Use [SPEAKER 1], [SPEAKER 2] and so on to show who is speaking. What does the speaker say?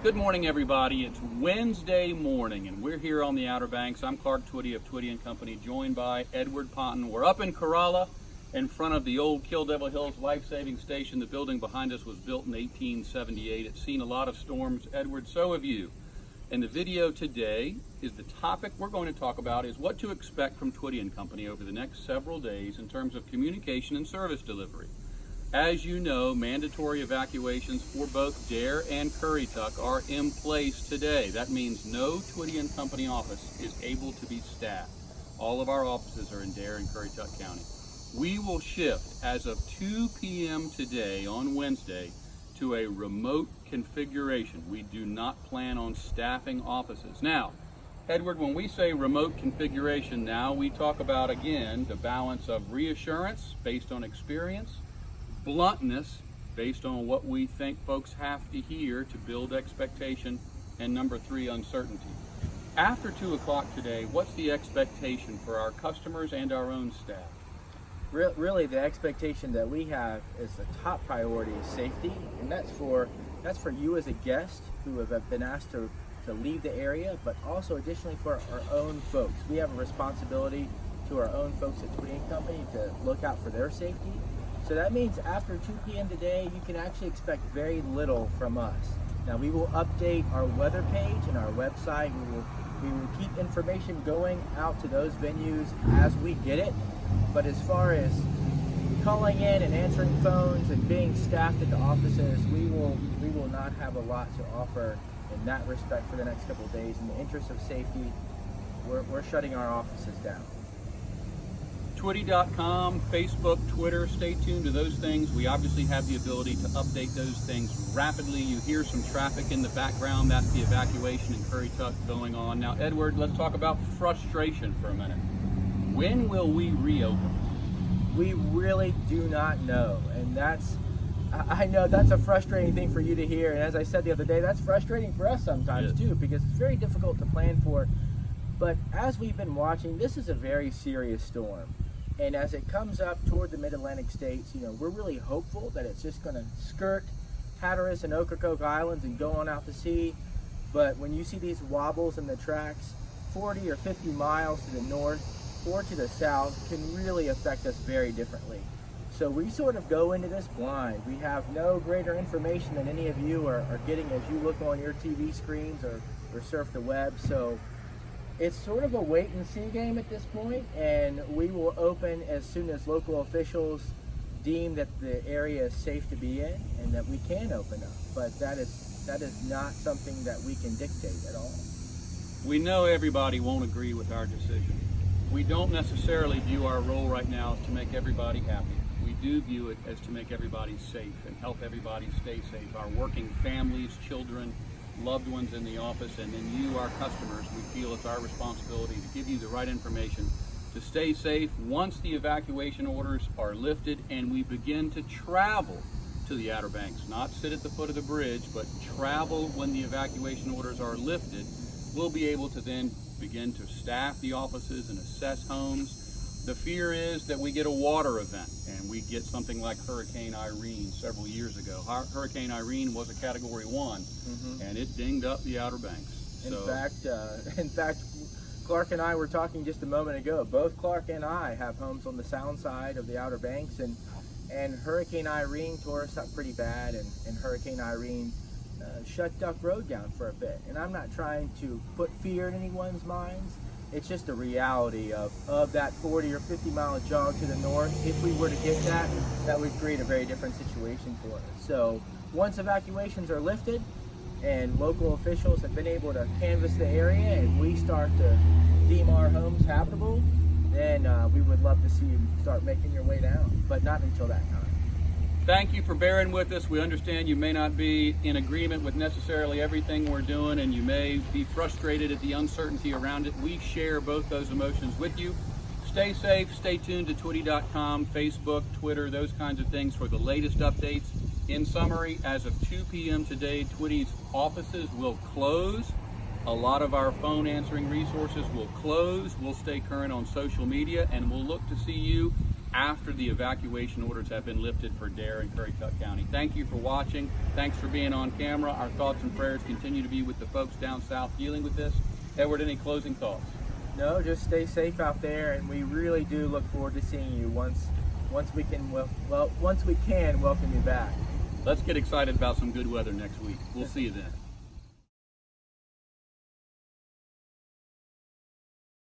[SPEAKER 1] Good morning, everybody. It's Wednesday morning, and we're here on the Outer Banks. I'm Clark Twitty of Twitty & Company, joined by Edward Ponton. We're up in Corolla in front of the old Kill Devil Hills Life-Saving Station. The building behind us was built in 1878. It's seen a lot of storms. Edward, so have you. And the video today is the topic we're going to talk about is what to expect from Twitty & Company over the next several days in terms of communication and service delivery. As you know, mandatory evacuations for both Dare and Currituck are in place today. That means no Twitty & Company office is able to be staffed. All of our offices are in Dare and Currituck County. We will shift as of 2 p.m. today on Wednesday to a remote configuration. We do not plan on staffing offices. Now, Edward, when we say remote configuration now, we talk about, again, the balance of reassurance based on experience, bluntness based on what we think folks have to hear to build expectation, and number 3, uncertainty. After 2 o'clock today, what's the expectation for our customers and our own staff?
[SPEAKER 2] Really, the expectation that we have is the top priority is safety, and that's for you as a guest who have been asked to leave the area, but also additionally for our own folks. We have a responsibility to our own folks at Twitty & Company to look out for their safety. So that means after 2 p.m. today, you can actually expect very little from us. Now, we will update our weather page and our website. We will keep information going out to those venues as we get it. But as far as calling in and answering phones and being staffed at the offices, we will not have a lot to offer in that respect for the next couple of days. In the interest of safety, we're shutting our offices down.
[SPEAKER 1] Twitty.com, Facebook, Twitter, stay tuned to those things. We obviously have the ability to update those things rapidly. You hear some traffic in the background. That's the evacuation in Currituck going on. Now, Edward, let's talk about frustration for a minute. When will we reopen?
[SPEAKER 2] We really do not know, and I know that's a frustrating thing for you to hear, and as I said the other day, that's frustrating for us sometimes too, because it's very difficult to plan for. But as we've been watching, this is a very serious storm. And as it comes up toward the mid-Atlantic states, we're really hopeful that it's just going to skirt Hatteras and Ocracoke Islands and go on out to sea. But when you see these wobbles in the tracks, 40 or 50 miles to the north or to the south can really affect us very differently. So we sort of go into this blind. We have no greater information than any of you are getting as you look on your TV screens or surf the web. So it's sort of a wait and see game at this point, and we will open as soon as local officials deem that the area is safe to be in and that we can open up. But that is not something that we can dictate at all.
[SPEAKER 1] We know everybody won't agree with our decision. We don't necessarily view our role right now as to make everybody happy. We do view it as to make everybody safe and help everybody stay safe. Our working families, children, loved ones in the office, and then you, our customers, we feel it's our responsibility to give you the right information to stay safe once the evacuation orders are lifted and we begin to travel to the Outer Banks. Not sit at the foot of the bridge, but travel when the evacuation orders are lifted. We'll be able to then begin to staff the offices and assess homes. The fear is that we get a water event and we get something like Hurricane Irene several years ago. Hurricane Irene was a Category 1 and it dinged up the Outer Banks.
[SPEAKER 2] In fact, Clark and I were talking just a moment ago. Both Clark and I have homes on the sound side of the Outer Banks, and Hurricane Irene tore us up pretty bad, and Hurricane Irene shut Duck Road down for a bit. And I'm not trying to put fear in anyone's minds. It's just a reality of that 40 or 50 mile jog to the north. If we were to get that would create a very different situation for us. So once evacuations are lifted and local officials have been able to canvass the area and we start to deem our homes habitable, then we would love to see you start making your way down, but not until that time.
[SPEAKER 1] Thank you for bearing with us. We understand you may not be in agreement with necessarily everything we're doing, and you may be frustrated at the uncertainty around it. We share both those emotions with you. Stay safe. Stay tuned to Twitty.com, Facebook, Twitter, those kinds of things for the latest updates. In summary, as of 2 p.m. today, Twitty's offices will close. A lot of our phone answering resources will close. We'll stay current on social media, and we'll look to see you after the evacuation orders have been lifted for Dare and Currituck County. Thank you for watching. Thanks for being on camera. Our thoughts and prayers continue to be with the folks down south dealing with this. Edward, any closing thoughts?
[SPEAKER 2] No, just stay safe out there, and we really do look forward to seeing you once we can welcome you back.
[SPEAKER 1] Let's get excited about some good weather next week. We'll see you then.